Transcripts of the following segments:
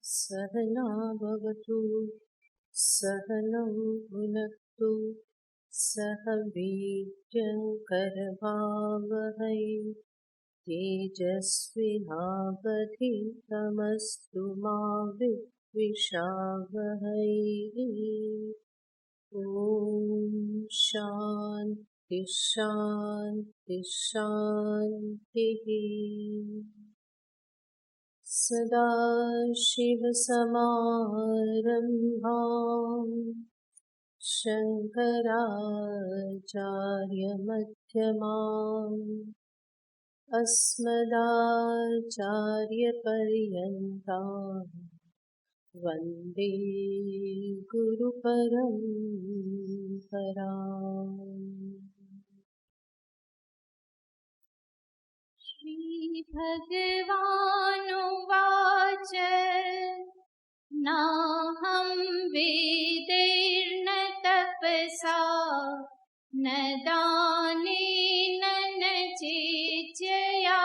सहना भवतु सहनौ भुनक्तु सह वीर्यङ्करवावहै तेजस्विनावधीतमस्तु मा विद्विषावहै। ॐ शान्ति शान्ति शान्तिः। सदाशिवसमारम्भाम् शङ्कराचार्यमध्यमाम् अस्मदाचार्यपर्यन्ताम् वन्दे गुरुपरम्पराम्। श्रीभगवानुवाच नाहं वेदैर्न तपसा न दानेन न चेज्जया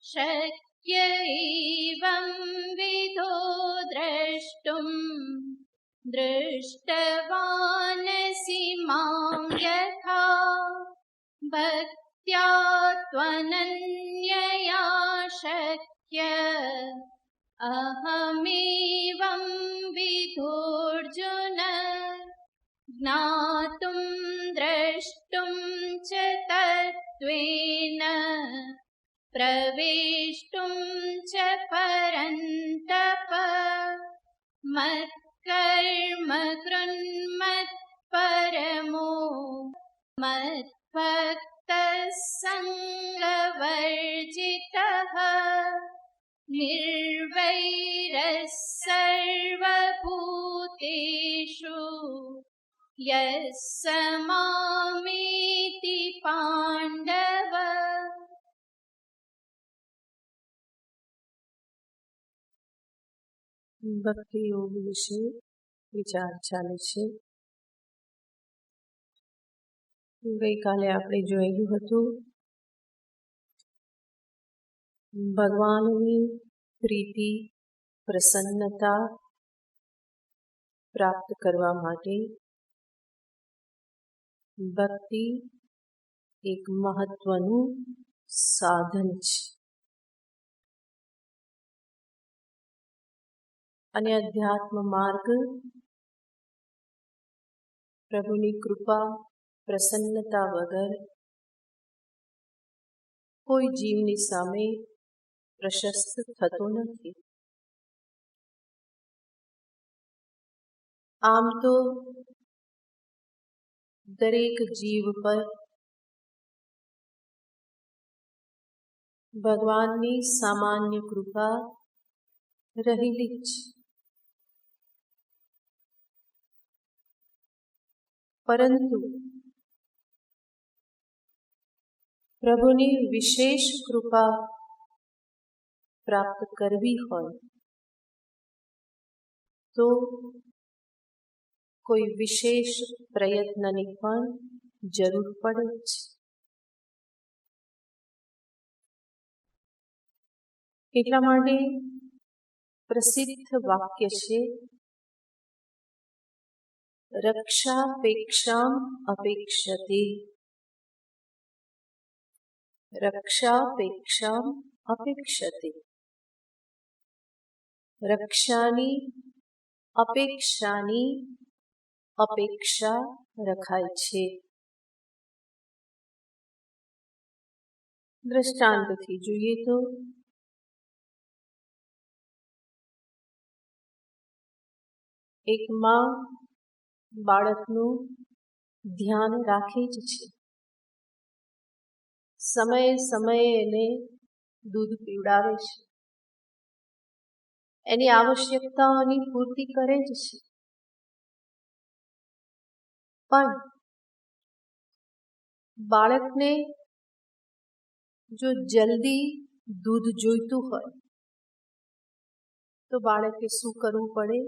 शक्य एवं विधो द्रष्टुम् दृष्टवानसि मां यथा भक्त्या त्वनन्यया शक्य अहमेवं विधोऽर्जुन ज्ञातुं द्रष्टुं च तत्त्वेन प्रवेष्टुं च परन्तप मत्कर्म कृन्मत्परमो मद्भक्तः सङ्गवर्जितः निर्वैरः सर्वभूतेषु यः स मामेति पाण्डव। ભક્તિ યોગ વિશે વિચાર ચાલે છે. ગઈકાલે આપણે જોયેલું હતું ભગવાનની પ્રીતિ પ્રસન્નતા પ્રાપ્ત કરવા માટે ભક્તિ એક મહત્વનું સાધન છે અને અધ્યાત્મ માર્ગ પ્રભુની કૃપા પ્રસન્નતા વગર કોઈ જીવની સામે પ્રશસ્ત થતો નથી. આમ તો દરેક જીવ પર ભગવાનની સામાન્ય કૃપા રહેલી જ છે, પરંતુ પ્રભુની વિશેષ કૃપા પ્રાપ્ત કરવી હોય તો કોઈ વિશેષ પ્રયત્નની પણ જરૂર પડે છે. એટલા માટે પ્રસિદ્ધ વાક્ય છે, રક્ષાપેક્ષામ અપેક્ષતે. રક્ષાપેક્ષામ અપેક્ષતે. રક્ષાની અપેક્ષાની અપેક્ષા રખાય છે. દ્રષ્ટાંતથી જોઈએ તો એક માં બાળકનું ધ્યાન રાખે જ છે. સમયે સમયે એને દૂધ પીવડાવે છે, એની આવશ્યકતાઓની પૂર્તિ કરે જ છે. પણ બાળકને જો જલ્દી દૂધ જોઈતું હોય તો બાળકે શું કરવું પડે?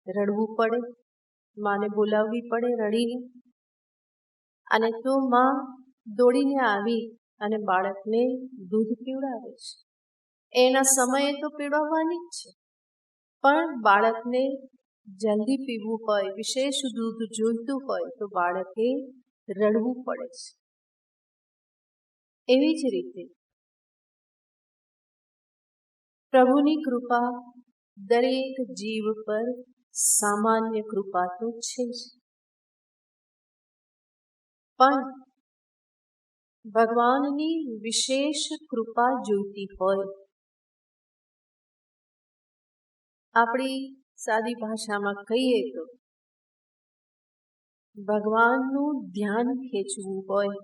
રડવું પડે, માને બોલાવવી પડે રડીને, અને તો માં દોડીને આવી અને બાળકને દૂધ પીવડાવે છે. એના સમયે તો પીવડાવવાની જ છે, પણ બાળકને જલ્દી પીવું હોય, વિશેષ દૂધ જોઈતું હોય તો બાળકે રડવું પડે છે. એવી જ રીતે પ્રભુની કૃપા દરેક જીવ પર સામાન્ય કૃપા તો છે જ, પણ ભગવાનની વિશેષ કૃપા જોઈતી હોય, આપણી સાદી ભાષામાં કહીએ તો ભગવાનનું ધ્યાન ખેંચવું હોય,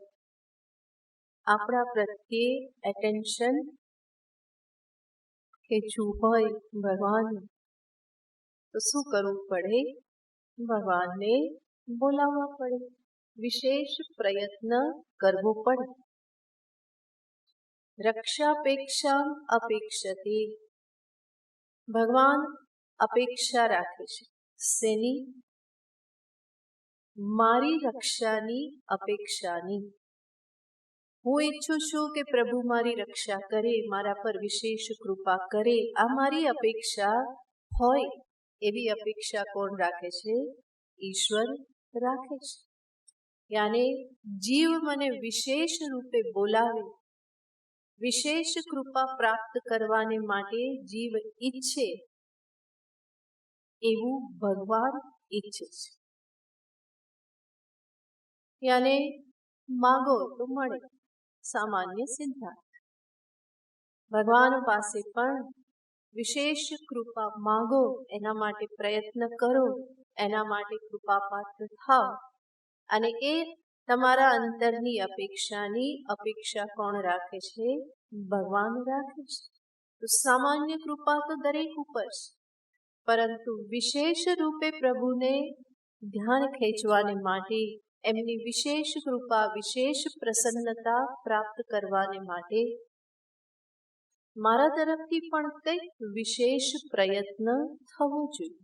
આપણા પ્રત્યે એટેન્શન ખેંચવું હોય ભગવાન, તો શું કરવું પડે? ભગવાનને બોલાવવા પડે, વિશેષ પ્રયત્ન કરવો પડે. રક્ષાપેક્ષા અપેક્ષતે, ભગવાન અપેક્ષા રાખે છે. શેની? મારી રક્ષાની અપેક્ષાની. હું ઈચ્છું છું કે પ્રભુ મારી રક્ષા કરે, મારા પર વિશેષ કૃપા કરે, આ મારી અપેક્ષા હોય. એવી અપેક્ષા કોણ રાખે છે? ઈશ્વર રાખે છે. યાને જીવ મને વિશેષ રૂપે બોલાવે, વિશેષ કૃપા પ્રાપ્ત કરવાને માટે જીવ ઈચ્છે, એવું ભગવાન ઈચ્છે છે. યાને માગો તો મળે, સામાન્ય સિદ્ધાંત. ભગવાન પાસે પણ વિશેષ કૃપા માગો, એના માટે પ્રયત્ન કરો, એના માટે કૃપાપાત્ર થાવ, અને એ તમારા અંતરની અપેક્ષાની અપેક્ષા કોણ રાખે છે? ભગવાન રાખે છે. તો સામાન્ય કૃપા તો દરેક ઉપર છે, પરંતુ વિશેષ રૂપે પ્રભુને ધ્યાન ખેંચવાને માટે, એમની વિશેષ કૃપા, વિશેષ પ્રસન્નતા પ્રાપ્ત કરવાને માટે મારા તરફથી પણ કંઈક વિશેષ પ્રયત્ન થવો જોઈએ.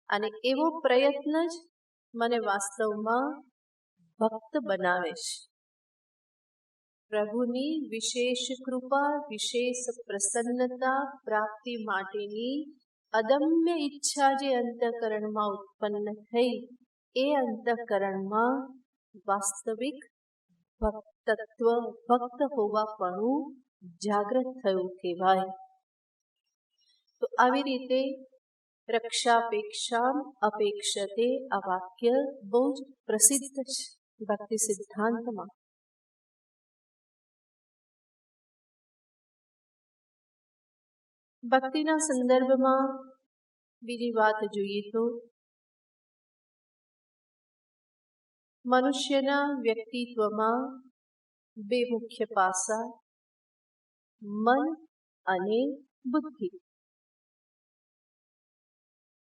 અને એવો પ્રયત્ન જ મને વાસ્તવમાં ભક્ત બનાવે છે. પ્રભુની વિશેષ કૃપા, વિશેષ પ્રસન્નતા પ્રાપ્તિ માટેની અદમ્ય ઈચ્છા જે અંતઃકરણમાં ઉત્પન્ન થઈ, એ અંતઃકરણમાં વાસ્તવિક ભક્તત્વ, ભક્ત હોવાપણું જાગૃત થયું કહેવાય. તો આવી રીતે રક્ષાપેક્ષા અપેક્ષતે આ વાક્ય બહુ જ પ્રસિદ્ધ છે ભક્તિ સિદ્ધાંતમાં. ભક્તિના સંદર્ભમાં બીજી વાત જોઈએ તો મનુષ્યના વ્યક્તિત્વમાં બે મુખ્ય પાસા, મન અને બુદ્ધિ.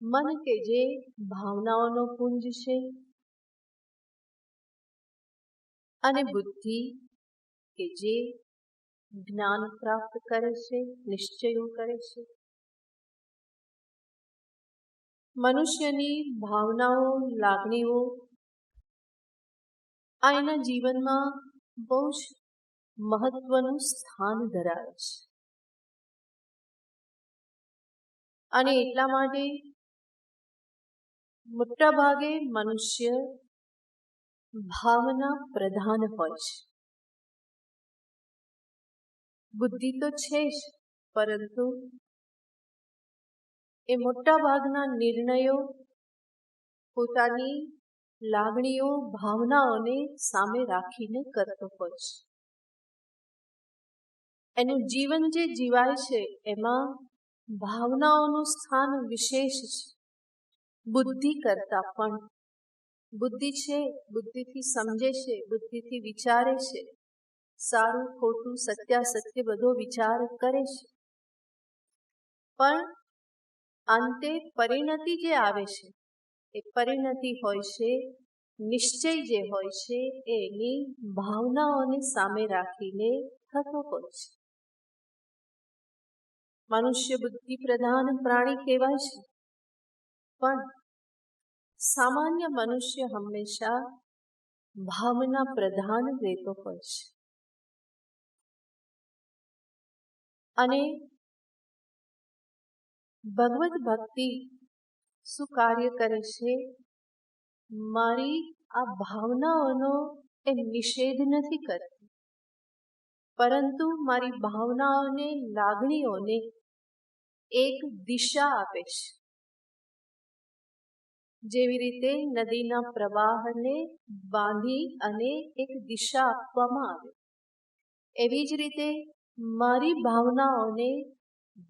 મન કે જે ભાવનાઓનો પુંજ છે, અને બુદ્ધિ કે જે જ્ઞાન પ્રાપ્ત કરે છે, નિશ્ચયો કરે છે. મનુષ્યની ભાવનાઓ, લાગણીઓ આ એના જીવનમાં બહુ જ મહત્વનું સ્થાન ધરાવે છે. અને એટલા માટે મોટા ભાગે મનુષ્ય ભાવના પ્રધાન હોય છે. બુદ્ધિ તો છે જ, પરંતુ એ મોટા ભાગના નિર્ણયો પોતાની લાગણીઓ, ભાવનાઓને સામે રાખીને કરતો હોય છે. એનું જીવન જે જીવાય છે એમાં ભાવનાઓનું સ્થાન વિશેષ છે, બુદ્ધિ કરતા પણ. બુદ્ધિ છે, બુદ્ધિથી સમજે છે, બુદ્ધિથી વિચારે છે, સારું ખોટું સત્યાસત્ય બધો વિચાર કરે છે, પણ અંતે પરિણતિ જે આવે છે એ પરિણતિ હોય છે, નિશ્ચય જે હોય છે એની ભાવનાઓને સામે રાખીને થતો હોય છે. મનુષ્ય બુદ્ધિ પ્રધાન પ્રાણી કહેવાય છે, પણ સામાન્ય મનુષ્ય હંમેશા ભાવના પ્રધાન રહેતો હોય છે. અને ભગવત ભક્તિ શું કાર્ય કરે છે? મારી આ ભાવનાઓનો એ નિષેધ નથી કરતી, પરંતુ મારી ભાવનાઓને, લાગણીઓને એક દિશા આપે છે. જેવી રીતે નદીના પ્રવાહને બાંધી અને એક દિશા આપવામાં આવે, એવી જ રીતે મારી ભાવનાઓને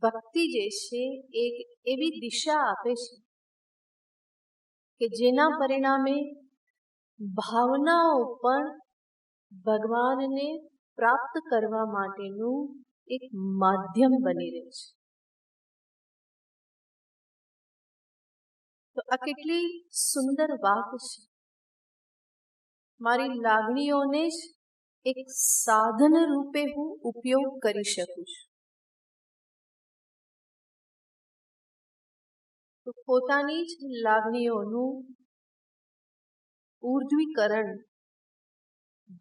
ભક્તિ જે છે એક એવી દિશા આપે છે કે જેના પરિણામે ભાવનાઓ પણ ભગવાનને પ્રાપ્ત કરવા માટેનું એક માધ્યમ બની રહે છે. તો આ કેટલી સુંદર વાત છે. મારી લાગણીઓને જ એક સાધન રૂપે હું ઉપયોગ કરી શકું છું. તો પોતાની જ લાગણીઓનું ઉર્ધ્વીકરણ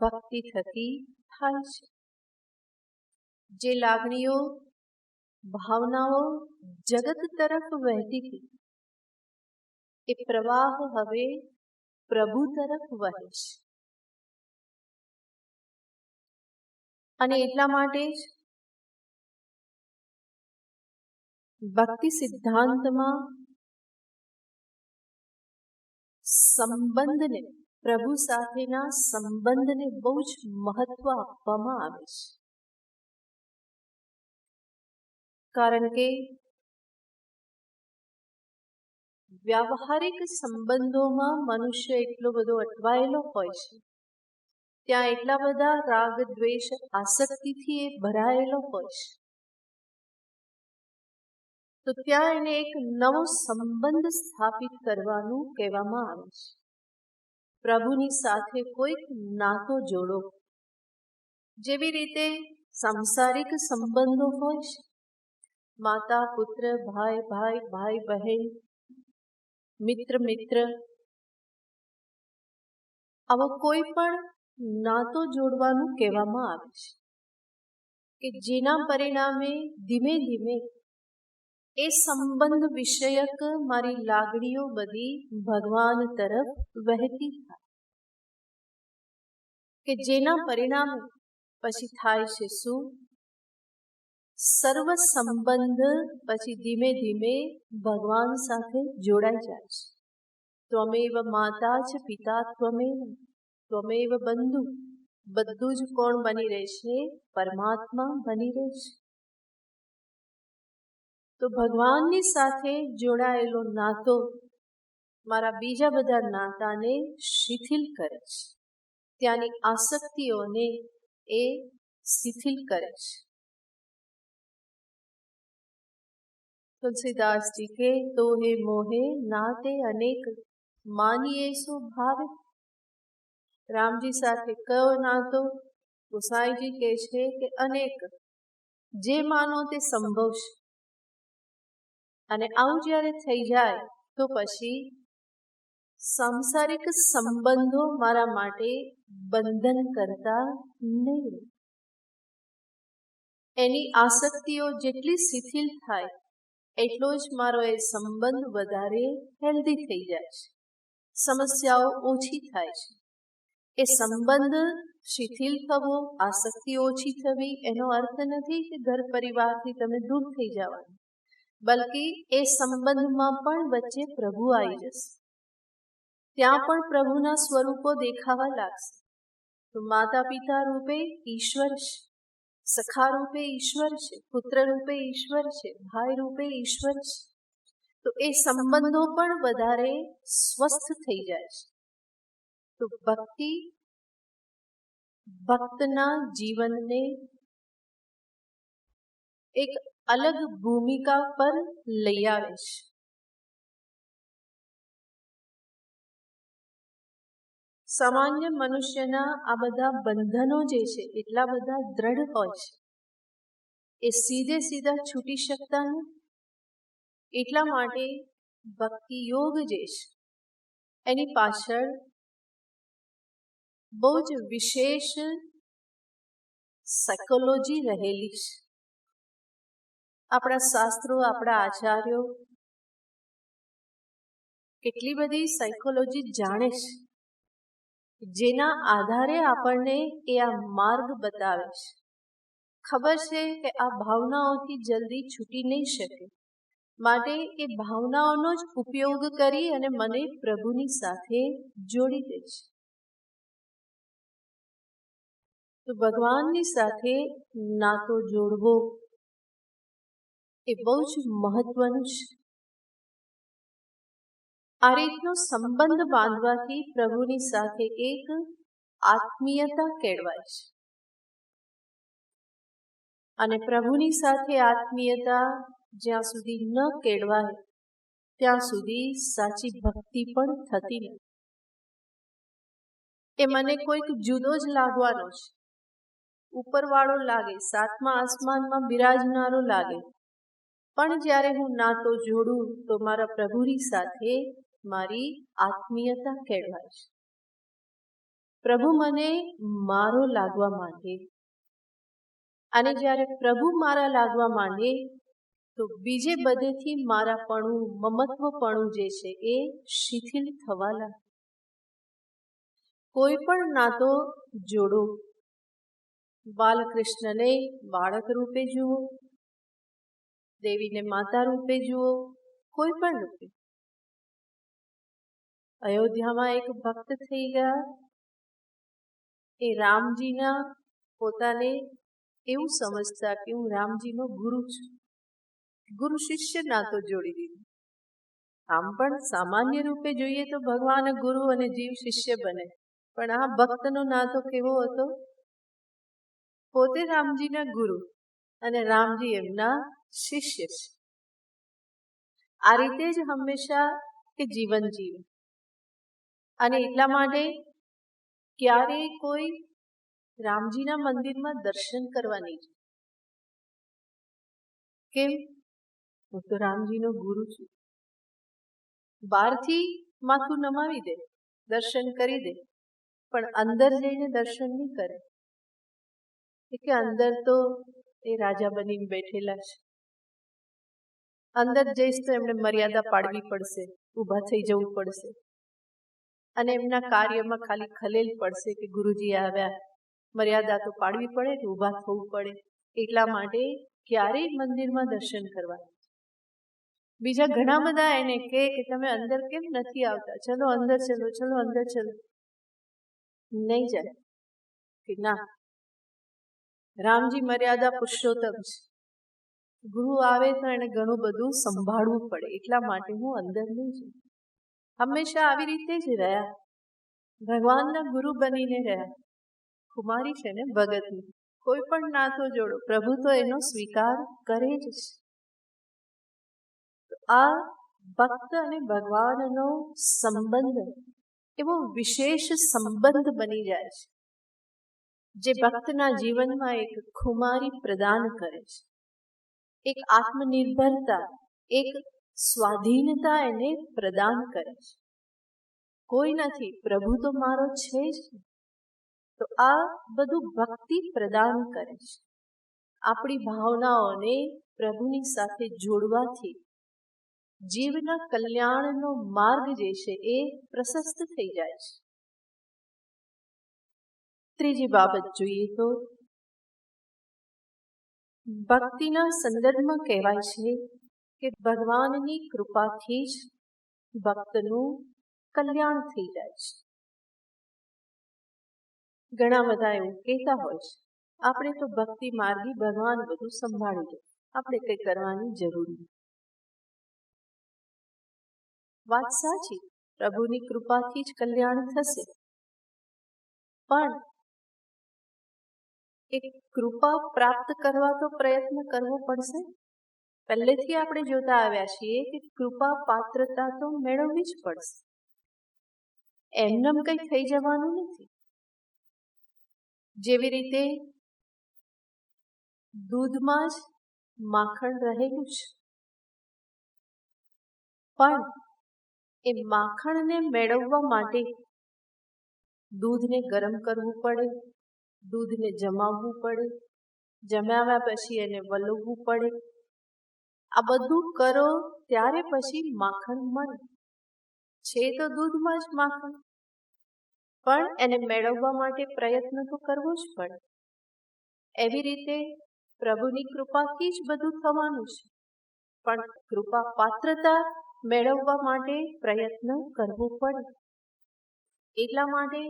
ભક્તિ થકી થાય છે. જે લાગણીઓ, ભાવનાઓ જગત તરફ વહેતી હતી, એ પ્રવાહ હવે પ્રભુ તરફ વહે છે. અને એટલા માટે જ ભક્તિ સિદ્ધાંતમાં સંબંધને, પ્રભુ સાથેના સંબંધને બહુ જ મહત્વ આપવામાં આવે છે. કારણ કે વ્યાવહારિક સંબંધોમાં મનુષ્ય એટલો બધો અટવાયેલો હોય છે, ત્યાં એટલા બધા રાગ, દ્વેષ, આસક્તિથી એ ભરાયેલો હોય છે, તો ત્યાં એને એક નવો સંબંધ સ્થાપિત કરવાનું કહેવામાં આવે છે. પ્રભુની સાથે કોઈક નાતો જોડો. જેવી રીતે સાંસારિક સંબંધો હોય છે, માતા પુત્ર, ભાઈ ભાઈ, ભાઈ બહેન, મિત્ર મિત્ર, આવો કોઈ પણ નાતો જોડવાનું કહેવામાં આવે છે કે જેના પરિણામે ધીમે ધીમે એ સંબંધ વિષયક મારી લાગણીઓ બધી ભગવાન તરફ વહેતી થાય, કે જેના પરિણામે પછી થાય છે શું? સર્વ સંબંધ પછી ધીમે ધીમે ભગવાન સાથે જોડાઈ જાય છે. ત્વમેવ માતા જ પિતા ત્વમેવ, ત્વમેવ બંધુ, બધું જ કોણ બની રહે છે? પરમાત્મા બની રહે છે. તો ભગવાનની સાથે જોડાયેલો નાતો મારા બીજા બધા નાતાને શિથિલ કરે છે, ત્યાંની આસક્તિઓને એ શિથિલ કરે છે. તુલસીદાસજી કે તો હે મોહે નાતે અનેક, માનીએ સો ભાવે. રામજી સાથે કયો નાતો? ગોસાઈજી કહે છે કે અનેક, જે માનો તે સંભવ છે. અને આવું જ્યારે થઈ જાય તો પછી સાંસારિક સંબંધો મારા માટે બંધન કરતા નહીં. એની આસક્તિઓ જેટલી શિથિલ થાય એટલો જ મારો એ સંબંધ વધારે હેલ્ધી થઈ જાય છે, સમસ્યાઓ ઓછી થાય છે. એ સંબંધ શિથિલ થવો, આસક્તિ ઓછી થવી એનો અર્થ નથી કે ઘર પરિવારથી તમે દૂર થઈ જવાનું, બલ્કિ એ સંબંધમાં પણ વચ્ચે પ્રભુ આવી જશે, ત્યાં પણ પ્રભુના સ્વરૂપો દેખાવા લાગશે. તો માતા પિતા રૂપે ઈશ્વર છે, સખા રૂપે ઈશ્વર છે, પુત્ર રૂપે ઈશ્વર છે, ભાઈ રૂપે ઈશ્વર છે. તો એ સંબંધો પણ વધારે સ્વસ્થ થઈ જાય છે. તો ભક્તિ ભક્તના જીવનને એક અલગ ભૂમિકા પર લઈ આવે છે. સામાન્ય મનુષ્યના આ બધા બંધનો જે છે એટલા બધા દ્રઢ હોય છે, એ સીધે સીધા છૂટી શકતા નથી. એટલા માટે ભક્તિ યોગ જે છે એની પાછળ બહુ જ વિશેષ સાયકોલોજી રહેલી છે. આપણા શાસ્ત્રો, આપણા આચાર્યો કેટલી બધી સાયકોલોજી જાણે છે, જેના આધારે આપણને એ આ માર્ગ બતાવે છે. ખબર છે કે આ ભાવનાઓથી જલ્દી છૂટી નહીં શકે, માટે એ ભાવનાઓનો જ ઉપયોગ કરી અને મને પ્રભુની સાથે જોડી દે છે. તો ભગવાનની સાથે નાતો જોડવો એ બહુ જ મહત્વનું છે. આ રીતનો સંબંધ બાંધવાથી પ્રભુની સાથે એક આત્મીયતા કેળવાય છે. અને પ્રભુની સાથે આત્મીયતા જ્યાં સુધી ન કેળવાય ત્યાં સુધી સાચી ભક્તિ પણ થતી નથી. એ મને કોઈક જુદો જ લાગવાનો છે, ઉપરવાળો લાગે, સાતમા આસમાનમાં બિરાજનારો લાગે, પણ જ્યારે હું નાતો જોડું તો મારા પ્રભુની સાથે મારી આત્મીયતા કેળવાય છે. પ્રભુ મને મારો લાગવા માંડે, અને જ્યારે પ્રભુ મારા લાગવા માંડે તો બીજે બધેથી મારાપણું, મમત્વપણું જે છે એ શિથિલ થવા લાગે. કોઈ પણ નાતો જોડો, બાલકૃષ્ણને બાળક રૂપે જુઓ, દેવીને માતા રૂપે જુઓ, કોઈ પણ રૂપે. અયોધ્યામાં એક ભક્ત થઈ ગયા, એ રામજીના પોતાને એવું સમજતા કે હું રામજીનો ગુરુ છું. ગુરુ શિષ્ય નાતો જોડી દીધો. આમ પણ સામાન્ય રૂપે જોઈએ તો ભગવાન ગુરુ અને જીવ શિષ્ય બને, પણ આ ભક્તનો નાતો કેવો હતો? પોતે રામજીના ગુરુ અને રામજી એમના શિષ્ય છે. આ રીતે જ હંમેશા એ જીવન જીવે. અને એટલા માટે ક્યારેય કોઈ રામજીના મંદિરમાં દર્શન કરવા નહીં જાય. કેમ? હું તો રામજીનો ગુરુ છું. બહારથી માથું નમાવી દે, દર્શન કરી દે, પણ અંદર જઈને દર્શન નહીં કરે. કે અંદર તો એ રાજા બનીને બેઠેલા છે, અંદર જઈશ તો એમને મર્યાદા પાડવી પડશે, ઊભા થઈ જવું પડશે, અને એમના કાર્યમાં ખાલી ખલેલ પડશે કે ગુરુજી આવ્યા, મર્યાદા તો પાડવી પડે ને ઊભા થવું પડે. એટલા માટે ક્યારેય મંદિરમાં દર્શન કરવા. બીજા ઘણા બધા એને કહે કે તમે અંદર કેમ નથી આવતા, ચલો અંદર ચલો, ચલો અંદર ચલો. નહીં જાય કે ના, રામજી મર્યાદા પુરુષોત્તમ છે, ગુરુ આવે તો એને ઘણું બધું સંભાળવું પડે, એટલા માટે હું અંદર નહીં જાઉં. હંમેશા આવી રીતે જ રહ્યા, ભગવાનના ગુરુ બનીને રહ્યા. કુમારી છે ને ભગતની, કોઈ પણ નાતો જોડો, પ્રભુ તો એનો સ્વીકાર કરે જ છે. આ ભક્ત અને ભગવાનનો સંબંધ એવો વિશેષ સંબંધ બની જાય છે, જે ભક્તના જીવનમાં એક ખુમારી પ્રદાન કરે છે, એક આત્મનિર્ભરતા, એક સ્વાધીનતા એને પ્રદાન કરે છે. કોઈ નથી, પ્રભુ તો મારો છે જ. તો આ બધું ભક્તિ પ્રદાન કરે છે. આપણી ભાવનાઓને પ્રભુની સાથે જોડવાથી જીવના કલ્યાણનો માર્ગ જે છે એ પ્રશસ્ત થઈ જાય છે. ત્રીજી બાબત જોઈએ તો ભક્તિના સંદર્ભમાં કહેવાય છે કે ભગવાનની કૃપાથી જ ભક્તનું કલ્યાણ થઈ જાય છે. ઘણા બધા એવું કહેતા હોય છે, આપણે તો ભક્તિ માર્ગી, ભગવાન બધું સંભાળી લે, આપણે કંઈ કરવાની જરૂર નથી. વાત સાચી, પ્રભુની કૃપાથી જ કલ્યાણ થશે, પણ એક કૃપા પ્રાપ્ત કરવા તો પ્રયત્ન કરવો પડશે. પહેલેથી આપણે જોતા આવ્યા છીએ કે કૃપા પાત્રતા તો મેળવવી જ પડશે, એમનેમ કંઈ થઈ જવાનું નથી. જેવી રીતે દૂધમાં જ માખણ રહેલું છે, પણ એ માખણને મેળવવા માટે દૂધને ગરમ કરવું પડે, દૂધને જમાવવું પડે, જમાવ્યા પછી એને વલોવવું પડે, આ બધું કરો ત્યારે પછી માખણ મળે. છે તો દૂધમાં જ માખણ, પણ એને મેળવવા માટે પ્રયત્ન તો કરવો જ પડે. એવી રીતે પ્રભુની કૃપાથી જ બધું થવાનું છે, પણ કૃપા પાત્રતા મેળવવા માટે પ્રયત્ન કરવો પડે. એટલા માટે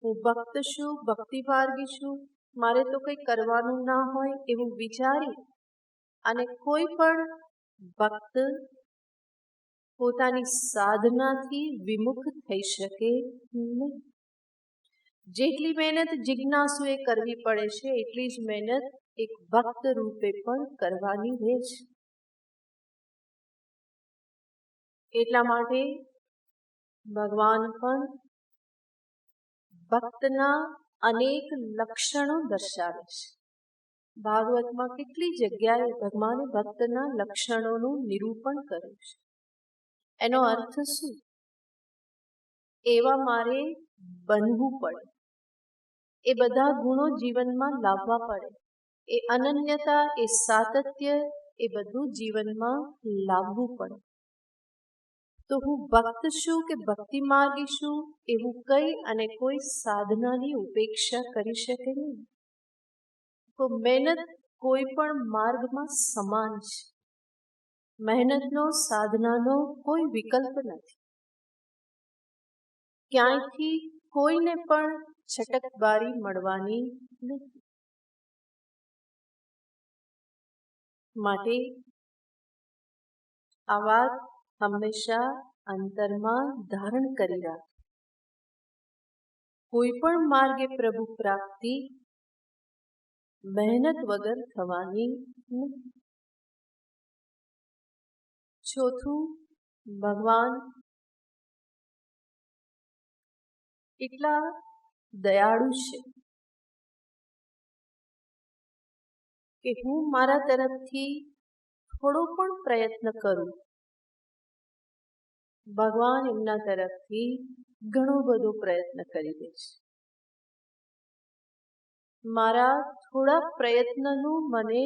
હું ભક્ત છું, ભક્તિ માર્ગી છું, મારે તો કંઈ કરવાનું ના હોય એવું વિચારી અને કોઈ પણ ભક્ત પોતાની સાધનાથી વિમુખ થઈ શકે નહીં. જેટલી મહેનત જિજ્ઞાસુએ કરવી પડે છે એટલી જ મહેનત એક ભક્ત રૂપે પણ કરવાની રહે છે. એટલા માટે ભગવાન પણ ભક્તના અનેક લક્ષણો દર્શાવે છે. ભાગવતમાં કેટલી જગ્યાએ ભગવાને ભક્તના લક્ષણોનું નિરૂપણ કર્યું છે. એનો અર્થ શું? એવા મારે બનવું પડે, એ બધા ગુણો જીવનમાં લાવવા પડે, એ અનન્યતા, એ સાતત્ય, એ બધું જીવનમાં લાવવું પડે. તો હું ભક્ત છું કે ભક્તિ માર્ગી છું એવું કઈ અને કોઈ સાધનાની ઉપેક્ષા કરી શકે નહીં. તો મહેનત કોઈ પણ માર્ગમાં સમાન છે. મહેનતનો, સાધનાનો કોઈ વિકલ્પ નથી. ક્યાંયથી કોઈને પણ છટકબારી મળવાની નથી. માટે આ વાત હંમેશા અંતરમાં ધારણ કરી રાખ. કોઈ પણ માર્ગે પ્રભુ પ્રાપ્તિ મહેનત વગર થવાની નથી. ચોથું, ભગવાન એટલા દયાળુ છે કે હું મારા તરફથી થોડો પણ પ્રયત્ન કરું, ભગવાન એમના તરફથી ઘણો બધો પ્રયત્ન કરી દે છે. મારા થોડા પ્રયત્નનું મને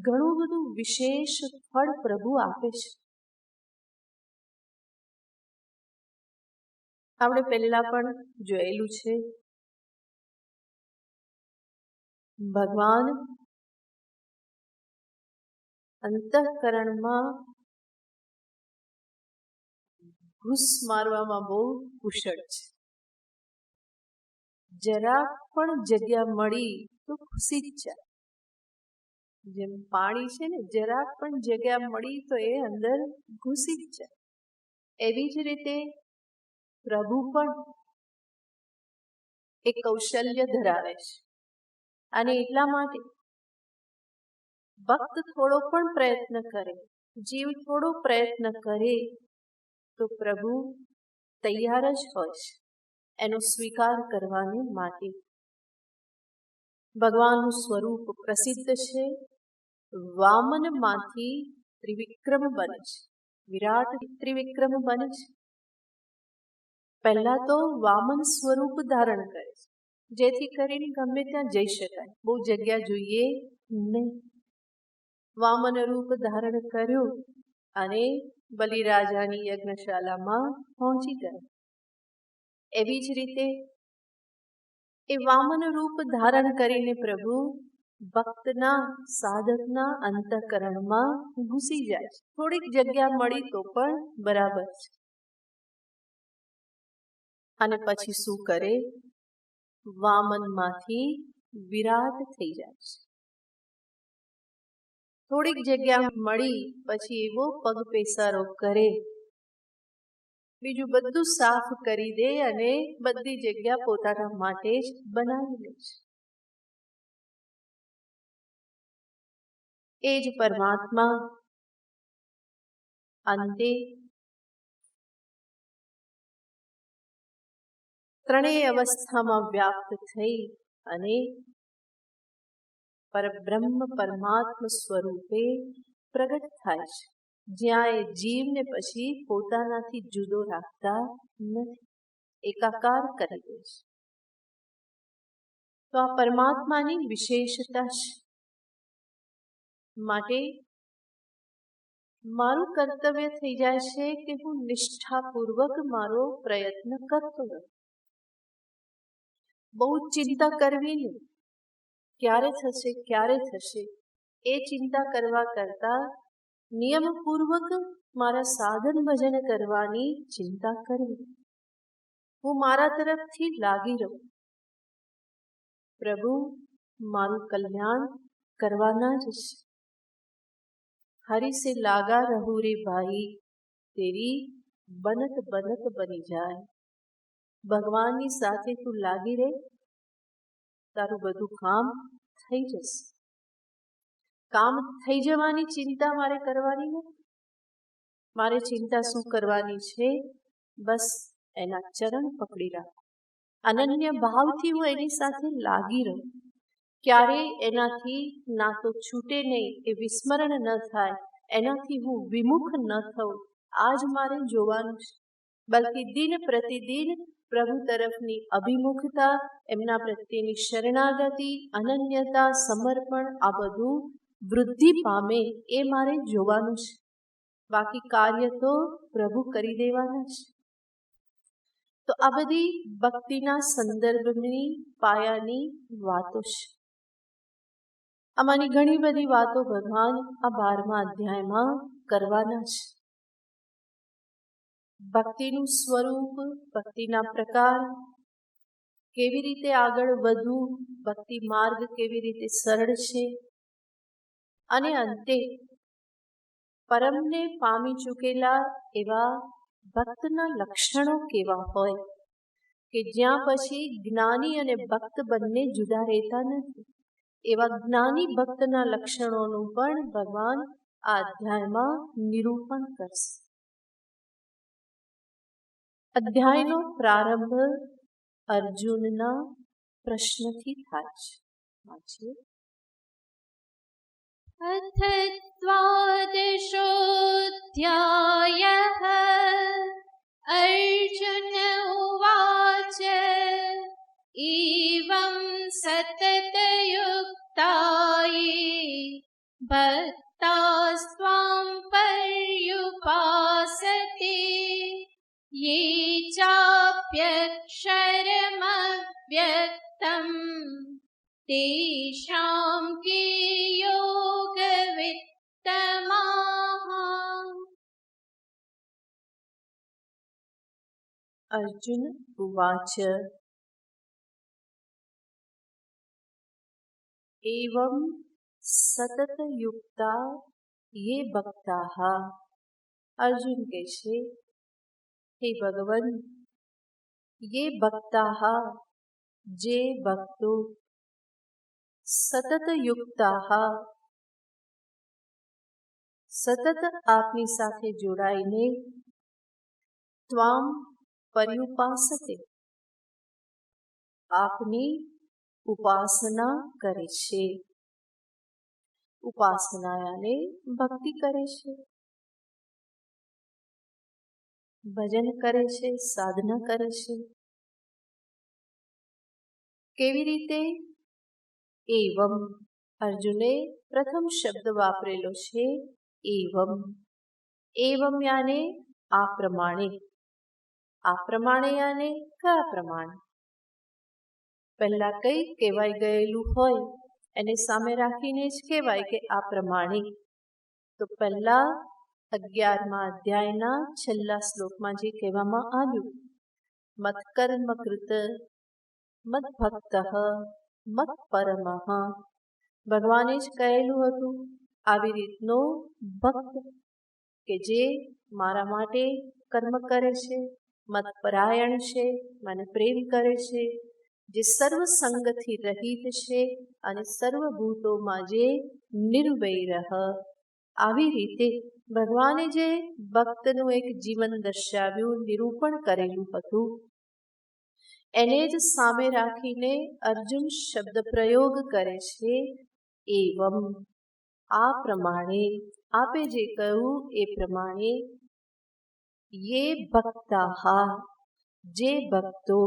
ઘણું બધું વિશેષ ફળ પ્રભુ આપે છે. આપણે પહેલા પણ જોયેલું છે, ભગવાન અંતઃકરણમાં ઘૂસ મારવામાં બહુ કુશળ છે. જરાક પણ જગ્યા મળી તો ઘૂસી જ જાય. જેમ પાણી છે ને, જરાક પણ જગ્યા મળી તો એ અંદર ઘૂસી જ જાય. એવી જ રીતે પ્રભુ પણ એક કૌશલ્ય ધરાવે છે. અને એટલા માટે ભક્ત થોડો પણ પ્રયત્ન કરે, જીવ થોડો પ્રયત્ન કરે તો પ્રભુ તૈયાર જ હોય છે એનો સ્વીકાર કરવાને માટે. ભગવાનનું સ્વરૂપ પ્રસિદ્ધ છે. વામનમાંથી ત્રિવિક્રમ બને છે, વિરાટ ત્રિવિક્રમ બને છે. પહેલા તો વામન સ્વરૂપ ધારણ કરે છે, જેથી કરીને ગમે ત્યાં જઈ શકાય, બહુ જગ્યા જોઈએ નહીં. વામન રૂપ ધારણ કર્યું અને બલિરાજાની યજ્ઞશાલામાં પહોંચી ગયા. એવી જ રીતે એ વામન રૂપ ધારણ કરીને પ્રભુ ભક્તના, સાધકના અંતઃકરણમાં ઘૂસી જાય છે. થોડીક જગ્યા મળી તો પણ બરાબર છે. અને પછી શું કરે? વામનમાંથી વિરાટ થઈ જાય છે. થોડીક જગ્યા મળી પછી એવો પગ પેસારો કરે, બીજું બધું સાફ કરી દે અને બધી જગ્યા પોતાના માટે જ બનાવી લે છે. એ જ પરમાત્મા અંતે ત્રણેય અવસ્થામાં વ્યાપ્ત થઈ અને પરબ્રહ્મ પરમાત્મ સ્વરૂપે પ્રગટ થાય છે, જ્યાં એ જીવને પછી પોતાનાથી જુદો રાખતા નથી, એકાકાર કરી દે છે. તો આ પરમાત્માની વિશેષતા છે. માટે મારું કર્તવ્ય થઈ જાય છે કે હું નિષ્ઠાપૂર્વક મારો પ્રયત્ન કરતો રહું. બહુ ચિંતા કરવી નહીં, ક્યારે થશે એ ચિંતા કરવા કરતા નિયમપૂર્વક મારા સાધન ભજન કરવાની ચિંતા કરવી. હું મારા તરફથી લાગી રહું. પ્રભુ મારું કલ્યાણ કરવાના જ છે. હરી સે લાગા રહું રે ભાઈ, તેરી બનત બનત બની જાય. ભગવાનની સાથે તું લાગી રહે, તારું બધું કામ થઈ જશે. કામ થઈ જવાની ચિંતા મારે કરવાની નથી. મારે ચિંતા શું કરવાની છે? બસ એના ચરણ પકડી રાખો. અનન્ય ભાવથી હું એની સાથે લાગી રહું. ક્યારેય એનાથી ના તો છૂટે નહીં, એ વિસ્મરણ ન થાય, એનાથી હું વિમુખ ન થઉં. આજ મારે જોવાનું છે. બલ્કે દિન પ્રતિદિન પ્રભુ તરફની અભિમુખતા, એમના પ્રત્યેની શરણાગતિ, અનન્યતા, સમર્પણ, આ બધું વૃદ્ધિ પામે એ મારે જોવાનું છે. બાકી કાર્ય તો પ્રભુ કરી દેવાના છે. તો આ બધી ભક્તિના સંદર્ભની પાયાની વાતો છે. આમાંની ઘણી બધી વાતો ભગવાન આ 12મા અધ્યાયમાં કરવાના છે. ભક્તિનું સ્વરૂપ, ભક્તિના પ્રકાર, કેવી રીતે આગળ વધવું, ભક્તિ માર્ગ કેવી રીતે સરળ છે, અને અંતે પરમને પામી ચૂકેલા એવા ભક્તના લક્ષણો કેવા હોય કે જ્યાં પછી જ્ઞાની અને ભક્ત બંને જુદા રહેતા નથી. એવા જ્ઞાની ભક્તના લક્ષણોનું પણ ભગવાન આ અધ્યાયમાં નિરૂપણ કરશે. અધ્યાયનો પ્રારંભ અર્જુનના પ્રશ્નથી થાય છે. વાંચીએ. अथ द्वादशोऽध्यायः। अर्जुन उवाच एवं सततयुक्ताये भक्तास्त्वां पर्युपासते ये चाप्यक्षरमव्यक्तम् तेषां के योगवित्तमाः। अर्जुन उवाच एवं सततयुक्ता ये भक्ताः. अर्जुन कहશે, હે ભગવાન, ये भक्ताः જે ભક્તો, સતતયુક્તાઃ સતત આપની સાથે જોડાઈને, ત્વામ પર્યુપાસતે આપની ઉપાસના કરે છે. ઉપાસના યાને ભક્તિ કરે છે, ભજન કરે છે, સાધના કરે છે. કેવી રીતે? એવમ. અર્જુને પ્રથમ શબ્દ વાપરેલો છે એવમ. એવમ યાને આ પ્રમાણે. આ પ્રમાણે યાને કયા પ્રમાણે? પહેલા કઈ કહેવાય ગયેલું હોય એને સામે રાખીને જ કહેવાય કે આ પ્રમાણે. તો પહેલા 11મા અધ્યાયના છેલ્લા શ્લોકમાં જે કહેવામાં આવ્યું, મત કર્મ કૃત મત ભક્ત મત પરમઃ. ભગવાને જ કહેલું હતું આવી રીતનો ભક્ત કે જે મારા માટે કર્મ કરે છે, મત પરાયણ છે, મને પ્રેમ કરે છે, જે સર્વ સંગથી રહિત છે અને સર્વભૂતોમાં જે નિર્વૈરઃ. આવી રીતે ભગવાને જે ભક્તનું એક જીવન દર્શાવ્યું, નિરૂપણ કરેલું હતું, એને જ સામે રાખીને અર્જુન શબ્દ પ્રયોગ કરે છે એવમ. આ પ્રમાણે, આપે જે કહ્યું એ પ્રમાણે, યે ભક્તાઃ જે ભક્તો,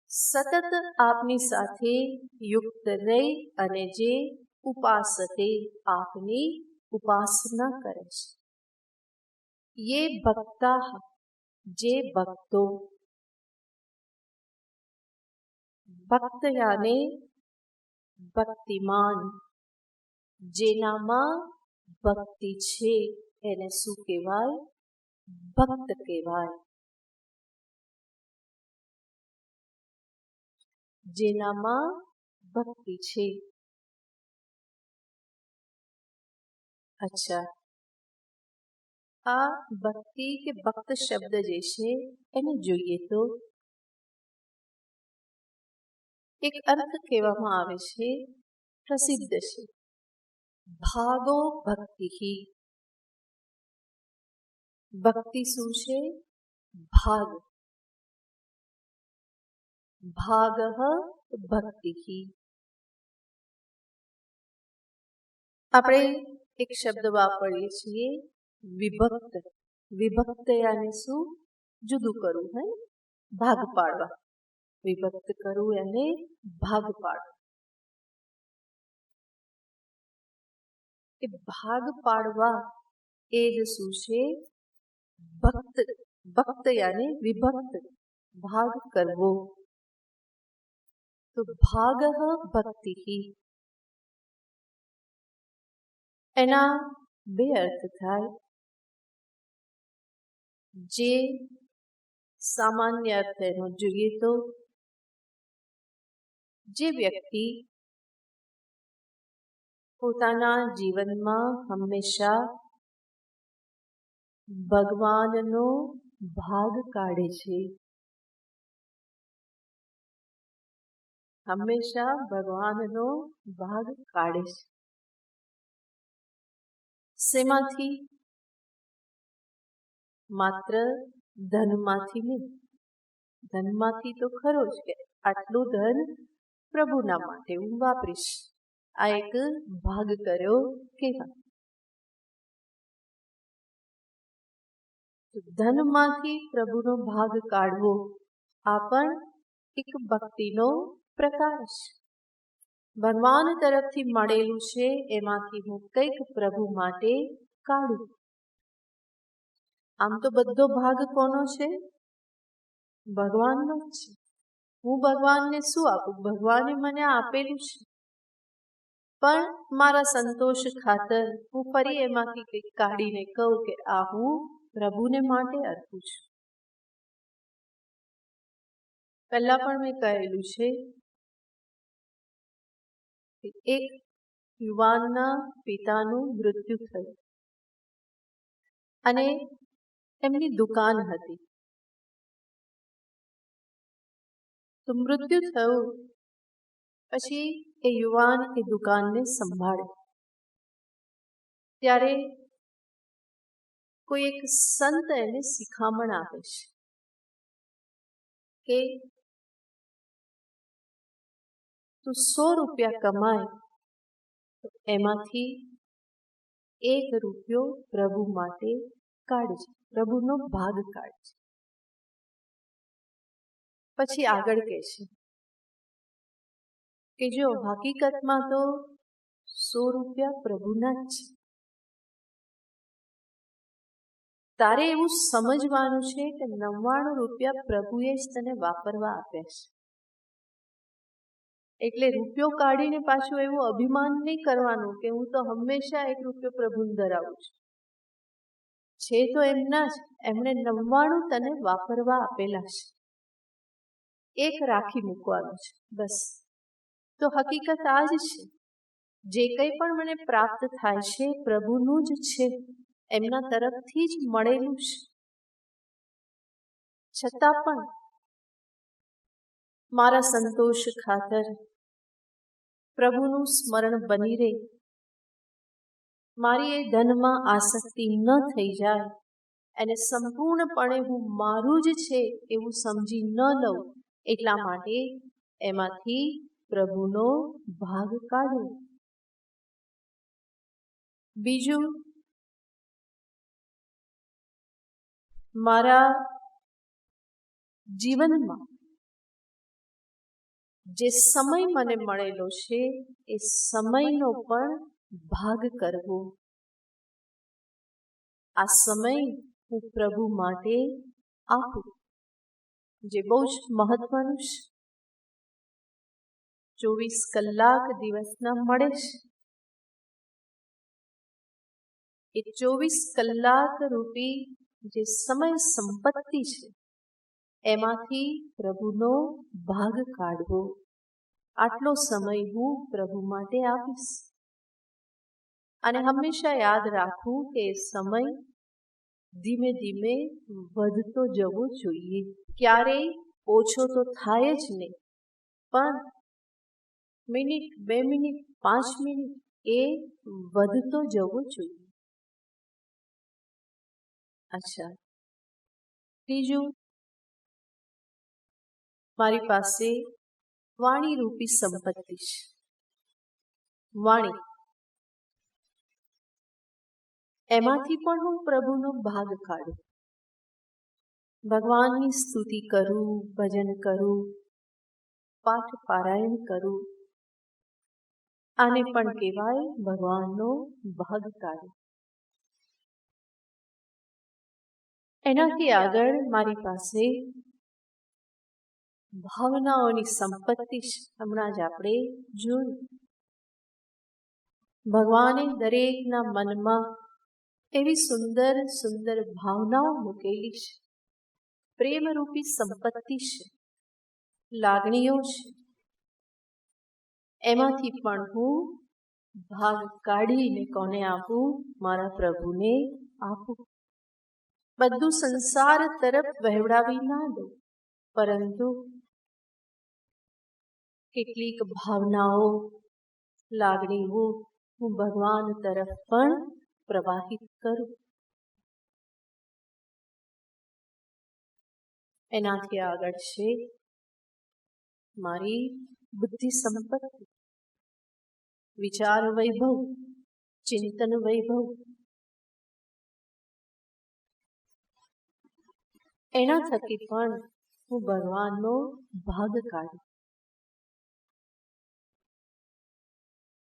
સતત આપની સાથે યુક્ત રહી અને જે ઉપાસતે આપની ઉપાસના કરે છે. યે ભક્તાઃ, જે ભક્તો, ભક્ત યાને ભક્તિમાન, જેનામાં ભક્તિ છે એને શું કહેવાય? ભક્ત કહેવાય. જેનામાં ભક્તિ છે. અચ્છા, આ ભક્તિ કે ભક્ત શબ્દ જે છે એને જોઈએ તો એક અર્થ કહેવામાં આવે છે, પ્રસિદ્ધ છે, ભાગો ભક્તિ. ભક્તિ શું છે? ભાગ. ભાગ ભક્તિ. આપણે એક શબ્દ વાપરીએ છીએ, વિભક્ત. વિભક્ત યાને શું? જુદું કરવું, હે, ભાગ પાડવા. વિભક્ત કરવું એને ભાગ પાડવા. એ ભાગ પાડવા એ જ શું છે? ભક્ત. ભક્ત યાને વિભક્ત, ભાગ કરવો. તો ભાગ ભક્તિ. એના બે અર્થ થાય. જે સામાન્ય અર્થ એનો જોઈએ તો જે વ્યક્તિ પોતાના જીવનમાં હંમેશા ભગવાનનો ભાગ કાઢે છે, હંમેશા ભગવાનનો ભાગ કાઢે છે. શેમાંથી? માત્ર ધનમાંથી નહીં. ધનમાંથી તો ખરો જ કે આટલું ધન પ્રભુના માટે હું વાપરીશ, આ એક ભાગ કર્યો કેવા. ધનમાંથી પ્રભુનો ભાગ કાઢવો આ પણ એક ભક્તિનો પ્રકાર છે. ભગવાન તરફથી મળેલું છે એમાંથી હું કંઈક પ્રભુ માટે કાઢું. આમ તો બધો ભાગ કોનો છે? ભગવાનનો જ છે. હું ભગવાનને શું આપું? ભગવાને મને આપેલું છે, પણ મારા સંતોષ ખાતર હું ફરી એમાંથી કંઈક કાઢીને કહું કે આ હું પ્રભુને માટે અર્પું છું. પહેલા પણ મેં કહેલું છે કે એક યુવાનના પિતાનું મૃત્યુ થયું અને એમની દુકાન હતી. તો મૃત્યુ થયું પછી એ યુવાન એ દુકાનને સંભાળે. ત્યારે કોઈ એક સંત એને શિખામણ આપે છે કે તું 100 રૂપિયા કમાય તો એમાંથી 1 રૂપિયો પ્રભુ માટે કાઢજે, પ્રભુનો ભાગ કાઢજે. પછી આગળ કહે છે કે જો હકીકતમાં તો 100 રૂપિયા પ્રભુના જ છે. તારે એવું સમજવાનું છે કે 99 રૂપિયા પ્રભુએ જ તને વાપરવા આપ્યા છે. એટલે રૂપિયો કાઢીને પાછું એવું અભિમાન નહીં કરવાનું કે હું તો હંમેશા 1 રૂપિયો પ્રભુને ધરાવું છું. છે તો એમના જ, એમણે 99 તને વાપરવા આપેલા છે, 1 રાખી મૂકવાનું છે બસ. તો હકીકત આ જ છે, જે કંઈ પણ મને પ્રાપ્ત થાય છે પ્રભુનું જ છે, એમના તરફથી જ મળેલું છે. છતાં પણ મારા સંતોષ ખાતર પ્રભુનું સ્મરણ બની રહે, મારી એ ધનમાં આસક્તિ ન થઈ જાય, એને સંપૂર્ણપણે હું મારું જ છે એવું સમજી ન લઉં, એટલા માટે એમાંથી પ્રભુનો ભાગ કાઢો. બીજું, મારા જીવનમાં જે સમય મને મળેલો છે એ સમયનો પણ ભાગ કરવો. આ સમય હું પ્રભુ માટે આપું, જે બહુ જ મહત્વનું છે. 24 કલાક દિવસના મળે છે. એ 24 કલાક રૂપી જે સમય સંપત્તિ છે, એમાંથી પ્રભુનો ભાગ કાઢવો. આટલો સમય હું પ્રભુ માટે આપીશ. અને હંમેશા યાદ રાખવું કે સમય ધીમે ધીમે વધતો જવો જોઈએ. ક્યારેય ઓછો તો થાય જ નહીં, પણ મિનિટ, 2 મિનિટ, 5 મિનિટ એ વધતો જવો જોઈએ. અચ્છા, ત્રીજું, મારી પાસે વાણી રૂપી સંપત્તિ છે. વાણી, એમાંથી પણ હું પ્રભુનો ભાગ કાઢું. ભગવાનની સ્તુતિ કરું, ભજન કરું, પાઠ પારાયણ કરું. આને પણ કહેવાય ભગવાનનો ભાગ કાઢો. એનાથી આગળ મારી પાસે ભાવનાઓની સંપત્તિ છે. હમણાં જ આપણે જોયું, ભગવાને દરેકના મનમાં એવી સુંદર સુંદર ભાવનાઓ મૂકેલી છે. પ્રેમરૂપી સંપત્તિ છે, લાગણીઓ છે. એમાંથી પણ હું ભાગ કાઢીને કોને આપું? મારા પ્રભુને આપું. બધું સંસાર તરફ વહેવડાવી ના દઉં, પરંતુ કેટલીક ભાવનાઓ, લાગણીઓ હું ભગવાન તરફ પણ પ્રવાહિત કરું. એનાથી આગળ છે મારી બુદ્ધિ સંપત્તિ, વિચાર વૈભવ, ચિંતન વૈભવ. એના થકી પણ હું ભગવાનનો ભાગ કાઢું.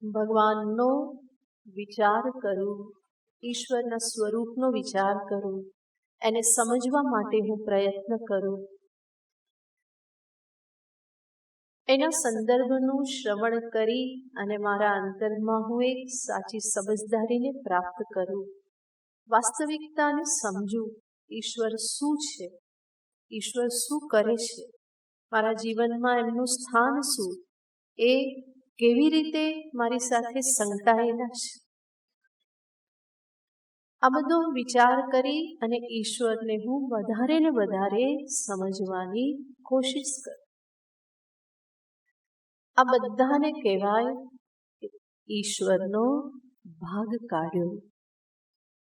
ભગવાનનો વિચાર કરું, ઈશ્વરના સ્વરૂપનો વિચાર કરું, એને સમજવા માટે હું પ્રયત્ન કરું. એના સંદર્ભનું શ્રવણ કરી અને મારા અંતરમાં હું એક સાચી સમજદારીને પ્રાપ્ત કરું. વાસ્તવિકતાને સમજું. ઈશ્વર શું છે? ઈશ્વર શું કરે છે? મારા જીવનમાં એમનું સ્થાન શું? એ કેવી રીતે મારી સાથે સંકળાયેલા છે? આ બધો વિચાર કરી અને ઈશ્વરને હું વધારે ને વધારે સમજવાની કોશિશ કરું. આ બધાને કહેવાય ઈશ્વરનો ભાગ કાઢ્યો.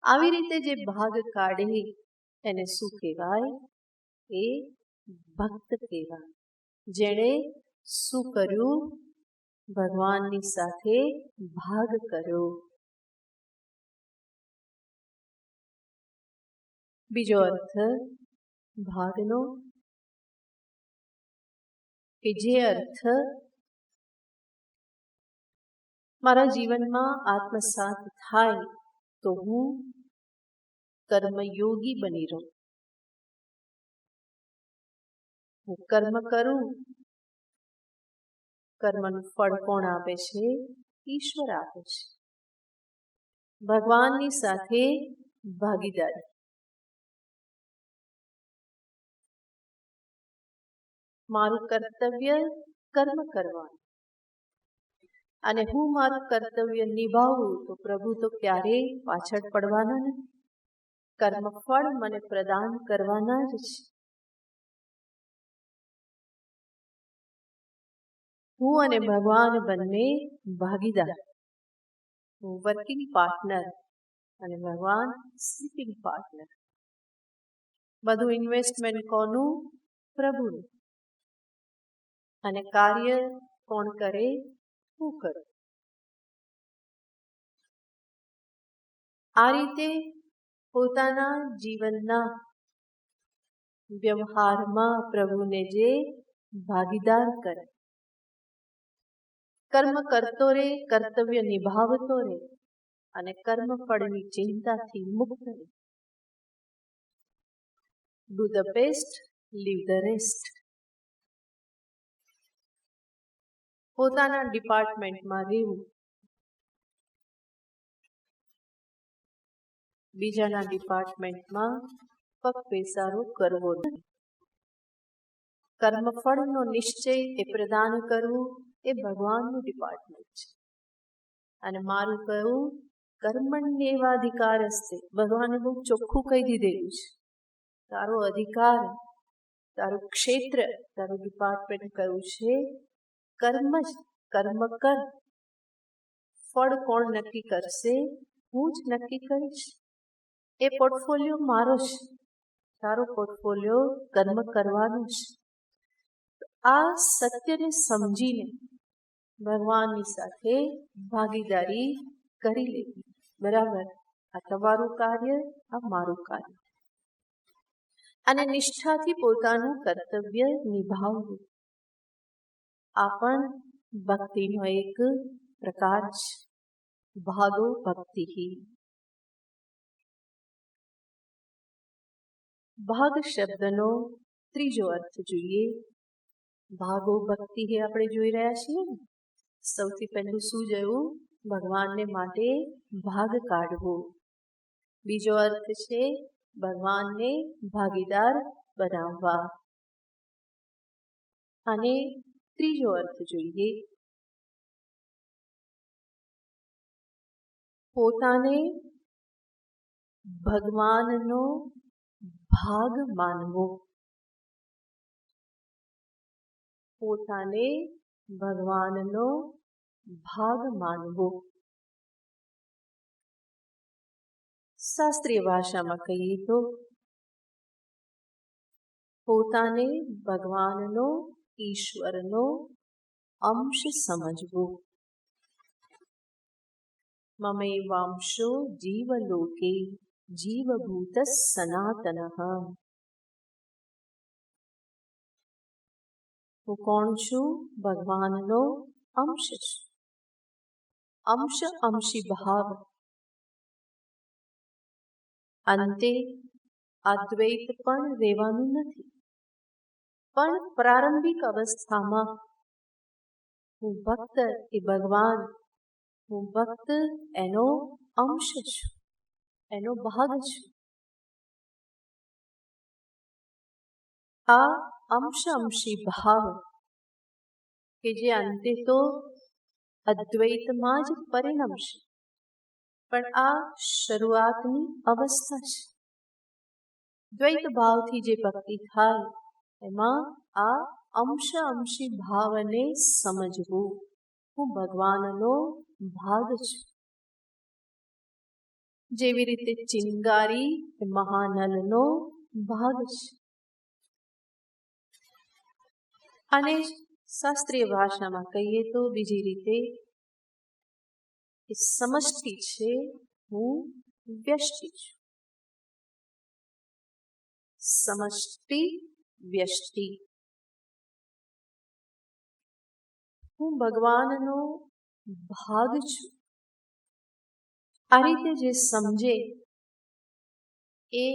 આવી રીતે જે ભાગ કાઢે એને શું કહેવાય? એ ભક્ત કહેવાય. જેણે શું કર્યું? ભગવાનની સાથે ભાગ કર્યો. બીજો અર્થ ભાગનો, કે જે અર્થ મારા જીવનમાં આત્મસાત થાય તો હું કર્મયોગી બની રહું. હું કર્મ કરું. કર્મનું ફળ કોણ આપે છે? ઈશ્વર આપે છે. ભગવાનની સાથે ભાગીદારી. મારું કર્તવ્ય કર્મ કરવાનું, અને હું મારું કર્તવ્ય નિભાવું તો પ્રભુ તો ક્યારેય પાછળ પડવાના નથી. કર્મફળ મને પ્રદાન કરવાના જ છે. હું અને ભગવાન બંને ભાગીદાર. હું વર્કિંગ પાર્ટનર અને ભગવાન સ્લીપિંગ પાર્ટનર. બધું ઇન્વેસ્ટમેન્ટ કોનું? પ્રભુનું. અને કાર્ય કોણ કરે? હું કરું. આ રીતે પોતાના જીવનના વ્યવહારમાં પ્રભુને જે ભાગીદાર કરે, કર્મ કરતો રે, કર્તવ્ય નિભાવતો રે અને કર્મફળની ચિંતાથી મુક્ત રહે. Do the best, leave the rest. પોતાના ડિપાર્ટમેન્ટમાં રહેવું, બીજાના ડિપાર્ટમેન્ટમાં પગપેસારો કરવો નહીં. કર્મફળનો નિશ્ચય એ પ્રદાન કરવું એ ભગવાનનું ડિપાર્ટમેન્ટ છે. અને મારું કહેવું કર્મણ્યેવાધિકાર હસ્તે, ભગવાને બહુ ચોખ્ખું કહી દીધેલું છે. તારો અધિકાર, તારું ક્ષેત્ર, તારું ડિપાર્ટમેન્ટ કયું છે? કર્મ જ. કર્મ કર. ફળ કોણ નક્કી કરશે? હું જ નક્કી કરીશ. એ પોર્ટફોલિયો મારો છે. તારો પોર્ટફોલિયો કર્મ કરવાનો છે. આ સત્યને સમજીને ભગવાનની સાથે ભાગીદારી કરી લેવી. બરાબર, આ તમારું કાર્ય, આ મારું કાર્ય. અને નિષ્ઠાથી પોતાનું કર્તવ્ય નિભાવવું, આ પણ ભક્તિનો એક પ્રકાર છે. ભાગો ભક્તિ. ભાગ શબ્દનો ત્રીજો અર્થ જોઈએ. ભાગો ભક્તિ એ આપણે જોઈ રહ્યા છીએ ને. સૌથી પહેલું શું જોયું? ભગવાનને માટે ભાગ કાઢવો. બીજો અર્થ છે ભગવાનને ભાગીદાર બનાવવા. અને ત્રીજો અર્થ જોઈએ પોતાને ભગવાનનો ભાગ માનવો. પોતાને ભગવાનનો ભાગ માનવો. શાસ્ત્રીય ભાષામાં કહીએ તો પોતાને ભગવાનનો, ઈશ્વરનો અંશ સમજવો. મમૈવાંશો જીવલોકે જીવભૂત સનાતનઃ. હું કોણ છું? ભગવાનનો અંશ છું. અંશ અંશી ભાવ. અંતે અદ્વૈત પણ રહેવાનું નથી, પણ પ્રારંભિક અવસ્થામાં હું ભક્ત એ ભગવાન, હું ભક્ત એનો અંશ છું, એનો ભાગ છું. આ અંશ અંશી ભાવ કે જે અંતે તો અદ્વૈતમાં જ પરિણમશે, પણ આ શરૂઆતની અવસ્થા છે. દ્વૈત ભાવથી જે ભક્તિ થાય એમાં આ અંશ અંશી ભાવને સમજવું. હું ભગવાનનો ભાગ છું. જેવી રીતે ચિનગારી એ મહાનલનો ભાગ છે. અને શાસ્ત્રીય ભાષામાં કહીએ તો બીજી રીતે એ સમષ્ટિ છે, હું વ્યષ્ટિ છું. સમષ્ટિ વ્યષ્ટિ. હું ભગવાનનો ભાગ છું. આ રીતે જે સમજે એ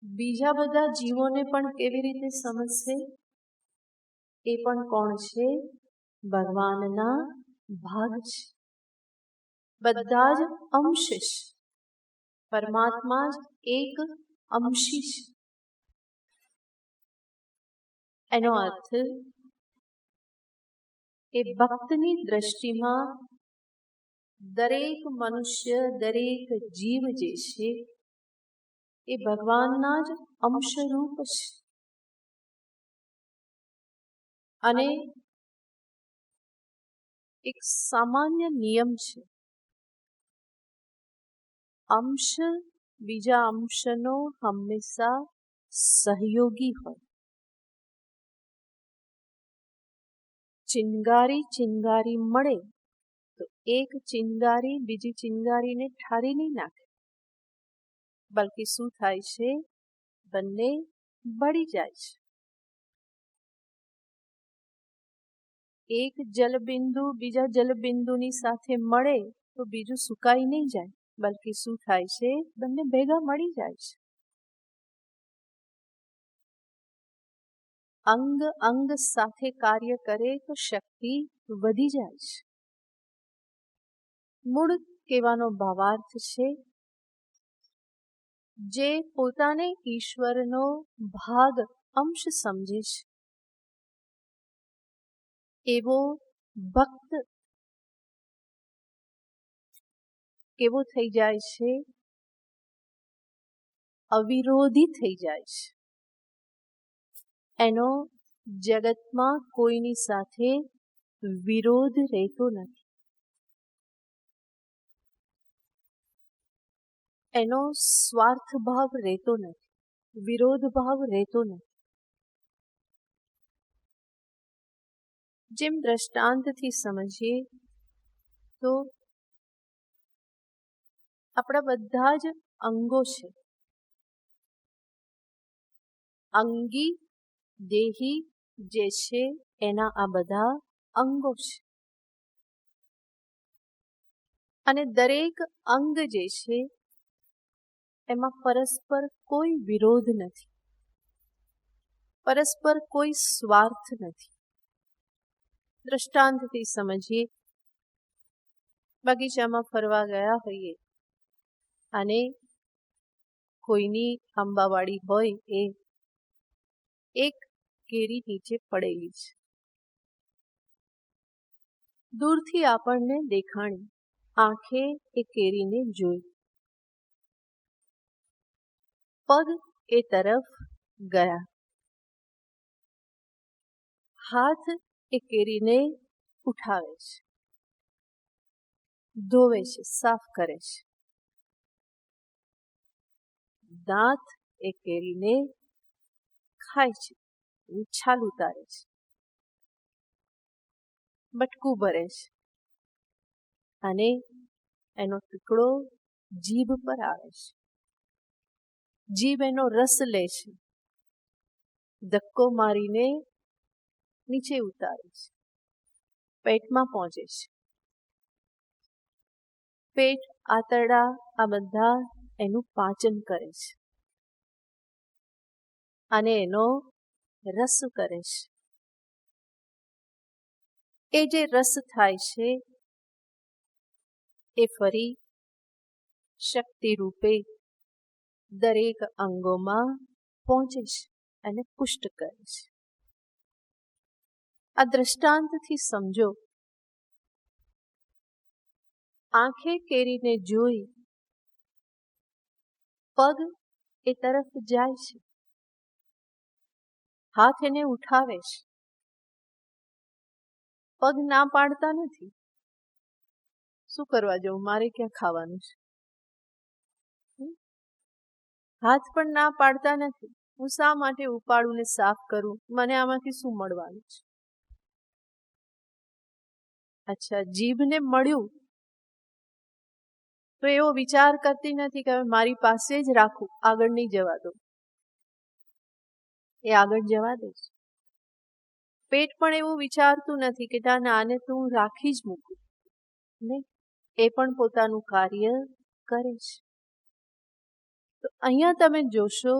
બીજા બધા જીવોને પણ કેવી રીતે સમજશે? એ પણ કોણ છે? ભગવાનના ભાગ છે. બધા જ અંશ છે. પરમાત્મા જ એક અંશી છે. એનો અર્થ એ ભક્તની દ્રષ્ટિમાં દરેક મનુષ્ય, દરેક જીવ જે છે એ ભગવાનના જ અંશરૂપ છે. અને એક સામાન્ય નિયમ છે, અંશ બીજા અંશનો હંમેશા સહયોગી હોય. ચિનગારી મળે તો એક ચિનગારી બીજી ચિનગારીને ઠારી નહીં નાખે, બલ્કિ શું થાય છે? બંને બળી જાય છે. એક જલબિંદુ બીજા જલબિંદુની સાથે મળે તો બીજું સુકાઈ નહીં જાય, બલ્કિ શું થાય છે? બંને ભેગા મળી જાય છે. અંગ અંગ સાથે કાર્ય કરે તો શક્તિ વધી જાય છે. મૂળ કહેવાનો ભાવાર્થ છે, જે પોતાને ઈશ્વરનો ભાગ અંશ સમજે છે એવો ભક્ત કેવો થઈ જાય છે? અવિરોધી થઈ જાય છે. એનો જગતમાં કોઈની સાથે વિરોધ રહેતો નથી. એનો સ્વાર્થ ભાવ રહેતો નથી, વિરોધ ભાવ રહેતો નથી. જેમ દ્રષ્ટાંતથી સમજીએ તો આપણા બધા જ અંગો છે. અંગી દેહી જે છે એના આ બધા અંગો છે. અને દરેક અંગ જે છે એમાં પરસ્પર કોઈ વિરોધ નથી, પરસ્પર કોઈ સ્વાર્થ નથી. દ્રષ્ટાંતથી સમજીએ, બગીચામાં ફરવા ગયા હોઈએ અને કોઈની આંબાવાડી હોય એ એક કેરી નીચે પડેલી છે. દૂરથી આપણને દેખાણી, આંખે એ કેરીને જોઈ. પગ એ તરફ ગયા, હાથ એ કેરીને ઉઠાવે છે, ધોવે છે, સાફ કરે છે. દાંત એ કેરીને ખાય છે, છાલ ઉતારે છે, બટકું ભરે છે અને એનો ટુકડો જીભ પર આવે છે. જીભ એનો રસ લે છે, ધક્કો મારીને નીચે ઉતારે છે, પેટમાં પહોંચે છે. પેટ, આંતરડા આ બધા એનું પાચન કરે છે અને એનો રસ કરે છે. એ જે રસ થાય છે એ ફરી શક્તિ રૂપે દરેક અંગોમાં પહોંચે છે અને પુષ્ટ કરે છે. આ દ્રષ્ટાંતથી સમજો. આંખે કેરીને જોઈ પગ એ તરફ જાય છે, હાથ એને ઉઠાવે છે. પગ ના પાડતા નથી, શું કરવા જવું, મારે ક્યાં ખાવાનું છે. હાથ પણ ના પાડતા નથી, હું શા માટે ઉપાડું ને સાફ કરું, મને આમાંથી શું મળવાનું છે. અચ્છા, જીભને મળ્યું તો એવો વિચાર કરતી નથી કે હવે મારી પાસે જ રાખું, આગળ નહીં જવા દો. એ આગળ જવા દે છે. પેટ પણ એવું વિચારતું નથી કે આને તો હું રાખી જ મૂકું, નહીં, એ પણ પોતાનું કાર્ય કરે છે. તો અહીંયા તમે જોશો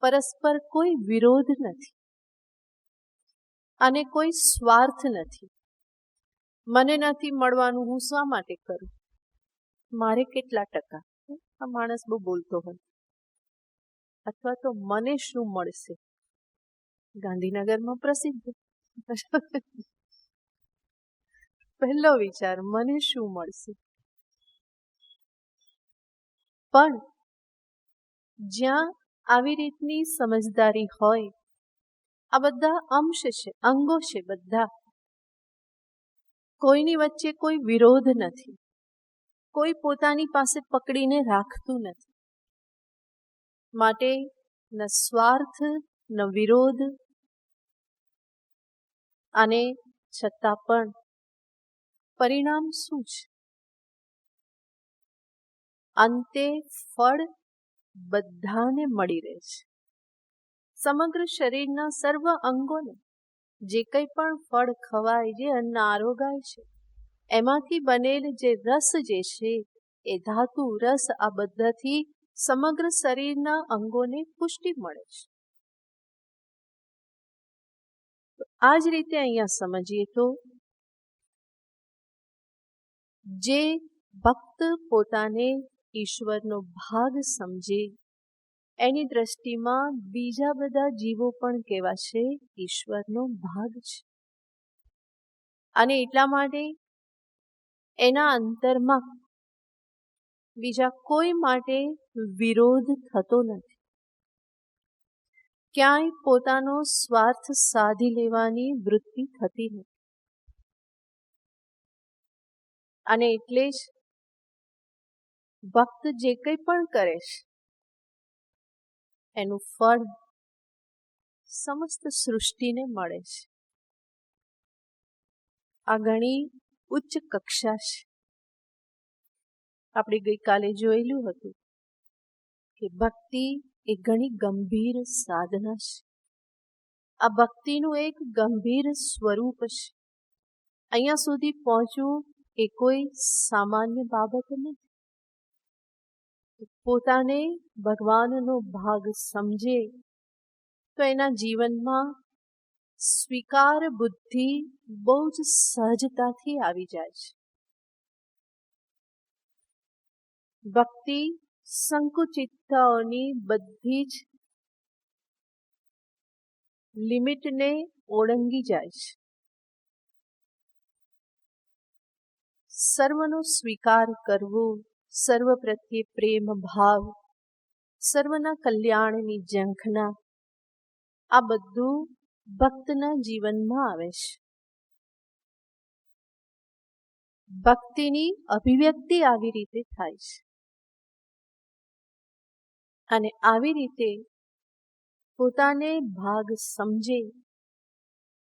પરસ્પર કોઈ વિરોધ નથી અને કોઈ સ્વાર્થ નથી. મને નથી મળવાનું, હું શા માટે કરું, મારે કેટલા ટકા. આ માણસ બહુ બોલતો હોય, અથવા તો મને શું મળશે, ગાંધીનગરમાં પ્રસિદ્ધ. પહેલો વિચાર, મને શું મળશે. પણ જ્યાં આવી રીતની સમજદારી હોય, આ બધા અંશ છે, અંગો છે બધા, કોઈની વચ્ચે કોઈ વિરોધ નથી, કોઈ પોતાની પાસે પકડીને રાખતું નથી. માટે ન સ્વાર્થ ન વિરોધ, અને છતાં પણ પરિણામ શું છે? અંતે ફળ બધાને મળી રહે છે. સમગ્ર શરીરના સર્વ અંગોને જે કંઈ પણ ફળ ખવાય, જે અન્ન આરોગાય છે, એમાંથી બનેલ જે રસ જે છે એ ધાતુ રસ, આ બધાથી સમગ્ર શરીરના અંગોને પુષ્ટિ મળે છે. આ જ રીતે અહીંયા સમજીએ તો જે ભક્ત પોતાને ઈશ્વરનો ભાગ સમજે એની દ્રષ્ટિમાં બીજા બધા જીવો પણ કેવા છે? ઈશ્વરનો ભાગ છે. અને એટલા માટે એના અંતરમાં બીજા કોઈ માટે વિરોધ થતો નથી. ક્યાંય પોતાનો સ્વાર્થ સાધી લેવાની વૃત્તિ થતી નથી. અને એટલે જ ભક્ત જે કંઈ પણ કરે છે એનું ફળ સમસ્ત સૃષ્ટિને મળે છે. આ ઘણી ઉચ્ચ કક્ષા છે. આપણે ગઈકાલે જોયેલું હતું કે ભક્તિ એ ઘણી ગંભીર સાધના છે. આ ભક્તિનું એક ગંભીર સ્વરૂપ છે. અહીંયા સુધી પહોંચવું એ કોઈ સામાન્ય બાબત નથી. પોતાને ભગવાનનો ભાગ સમજે તો એના જીવનમાં સ્વીકાર બુદ્ધિ બહુ જ સહજતાથી આવી જાય છે. ભક્તિ સંકુચિતતાઓની બધી જ લિમિટને ઓળંગી જાય છે. સર્વનો સ્વીકાર કરવો, સર્વ પ્રત્યે પ્રેમ ભાવ, સર્વના કલ્યાણની ઝંખના, આ બધું ભક્તના જીવનમાં આવે છે. ભક્તિની અભિવ્યક્તિ આવી રીતે થાય છે. અને આવી રીતે પોતાને ભાગ સમજે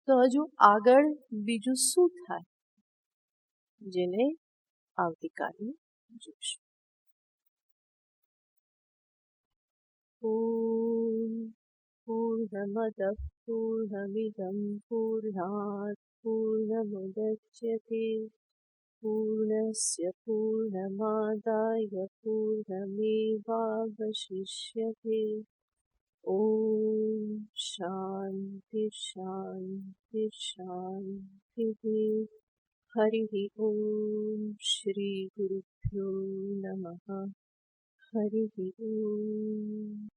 તો હજુ આગળ બીજું શું થાય, જેને આવતીકાલે જોઈશું. પૂર્ણમદ પૂર્ણમિદં પૂર્ણાત પૂર્ણમુદચ્યતે પૂર્ણસ્ય પૂર્ણમાદાય પૂર્ણમેવાવશિષ્યતે. ઓમ શાંતિ શાંતિ શાંતિ. હરિ ઓમ શ્રી ગુરુભ્યો નમઃ. હરિ ઓમ.